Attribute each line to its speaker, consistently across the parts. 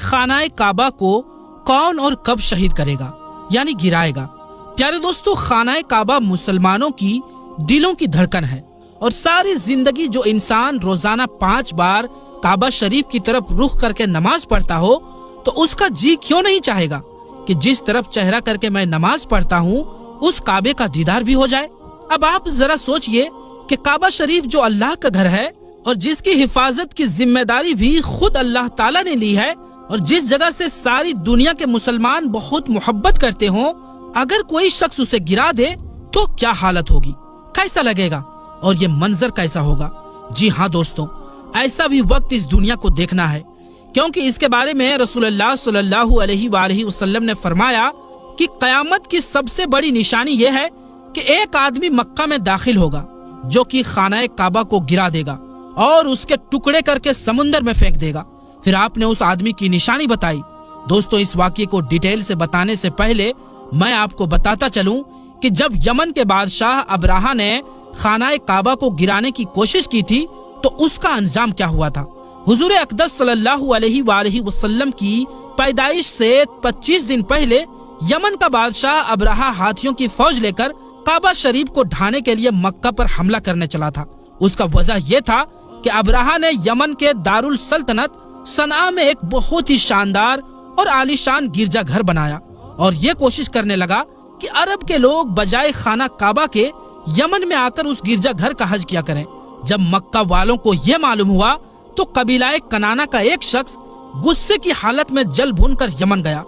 Speaker 1: خانہ کعبہ کو کون اور کب شہید کرے گا یعنی گرائے گا؟ پیارے دوستو، خانہ کعبہ مسلمانوں کی دلوں کی دھڑکن ہے، اور ساری زندگی جو انسان روزانہ 5 بار کعبہ شریف کی طرف رخ کر کے نماز پڑھتا ہو تو اس کا جی کیوں نہیں چاہے گا کہ جس طرف چہرہ کر کے میں نماز پڑھتا ہوں اس کعبے کا دیدار بھی ہو جائے۔ اب آپ ذرا سوچئے کہ کعبہ شریف جو اللہ کا گھر ہے اور جس کی حفاظت کی ذمہ داری بھی خود اللہ تعالیٰ نے لی ہے، اور جس جگہ سے ساری دنیا کے مسلمان بہت محبت کرتے ہوں، اگر کوئی شخص اسے گرا دے تو کیا حالت ہوگی، کیسا لگے گا اور یہ منظر کیسا ہوگا؟ جی ہاں دوستوں، ایسا بھی وقت اس دنیا کو دیکھنا ہے، کیونکہ اس کے بارے میں رسول اللہ صلی اللہ علیہ وآلہ وسلم نے فرمایا کہ قیامت کی سب سے بڑی نشانی یہ ہے کہ ایک آدمی مکہ میں داخل ہوگا جو کہ خانہ کعبہ کو گرا دے گا اور اس کے ٹکڑے کر کے سمندر میں پھینک دے گا۔ پھر آپ نے اس آدمی کی نشانی بتائی۔ دوستو، اس واقعے کو ڈیٹیل سے بتانے سے پہلے میں آپ کو بتاتا چلوں کہ جب یمن کے بادشاہ ابراہا نے خانہ کعبہ کو گرانے کی کوشش کی تھی تو اس کا انجام کیا ہوا تھا؟ حضور اقدس صلی اللہ علیہ وآلہ وسلم کی پیدائش سے 25 دن پہلے یمن کا بادشاہ ابراہا ہاتھیوں کی فوج لے کر کعبہ شریف کو ڈھانے کے لیے مکہ پر حملہ کرنے چلا تھا۔ اس کا وجہ یہ تھا کہ ابراہا نے یمن کے دارالسلطنت صنعاء میں ایک بہت ہی شاندار اور عالیشان گرجا گھر بنایا، اور یہ کوشش کرنے لگا کہ عرب کے لوگ بجائے خانہ کعبہ کے یمن میں آ کر اس گرجا گھر کا حج کیا کریں۔ جب مکہ والوں کو یہ معلوم ہوا تو قبیلہ کنانا کا ایک شخص غصے کی حالت میں جل بھن کر یمن گیا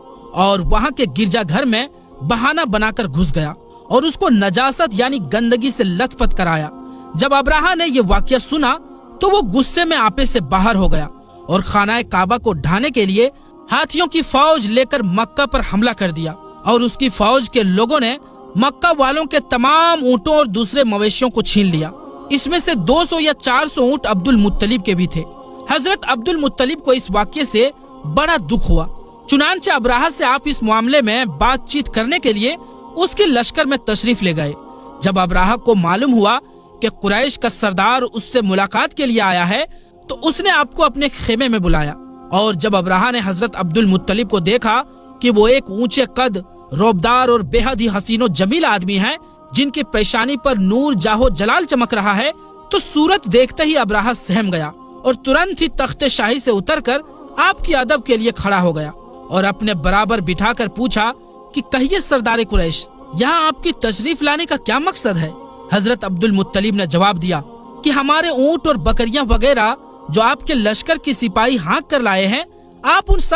Speaker 1: اور وہاں کے گرجا گھر میں بہانہ بنا کر گھس گیا اور اس کو نجاست یعنی گندگی سے لت پت کرایا۔ جب ابراہا نے یہ واقعہ سنا تو وہ غصے میں آپے سے باہر ہو گیا اور خانہ کعبہ کو ڈھانے کے لیے ہاتھیوں کی فوج لے کر مکہ پر حملہ کر دیا، اور اس کی فوج کے لوگوں نے مکہ والوں کے تمام اونٹوں اور دوسرے مویشیوں کو چھین لیا۔ اس میں سے 200 یا 400 اونٹ عبد المطلب کے بھی تھے۔ حضرت عبد المطلب کو اس واقعے سے بڑا دکھ ہوا، چنانچہ ابراہا سے آپ اس معاملے میں بات چیت کرنے کے لیے اس کے لشکر میں تشریف لے گئے۔ جب ابراہا کو معلوم ہوا کہ قریش کا سردار اس سے ملاقات کے لیے آیا ہے تو اس نے آپ کو اپنے خیمے میں بلایا، اور جب ابراہا نے حضرت عبد المطلب کو دیکھا کہ وہ ایک اونچے قد، روبدار اور بے حد ہی حسین و جمیل آدمی ہیں جن کی پیشانی پر نور جاہو جلال چمک رہا ہے، تو صورت دیکھتے ہی ابراہا سہم گیا اور ترنت ہی تخت شاہی سے اتر کر آپ کی ادب کے لیے کھڑا ہو گیا اور اپنے برابر بٹھا کر پوچھا کہ کہیے سردار قریش، یہاں آپ کی تشریف لانے کا کیا مقصد ہے؟ حضرت عبد المطلب نے جواب دیا کہ ہمارے اونٹ اور بکریاں وغیرہ جو آپ کے لشکر کی سپاہی ہانک کر لائے ہیں، آپ ان سب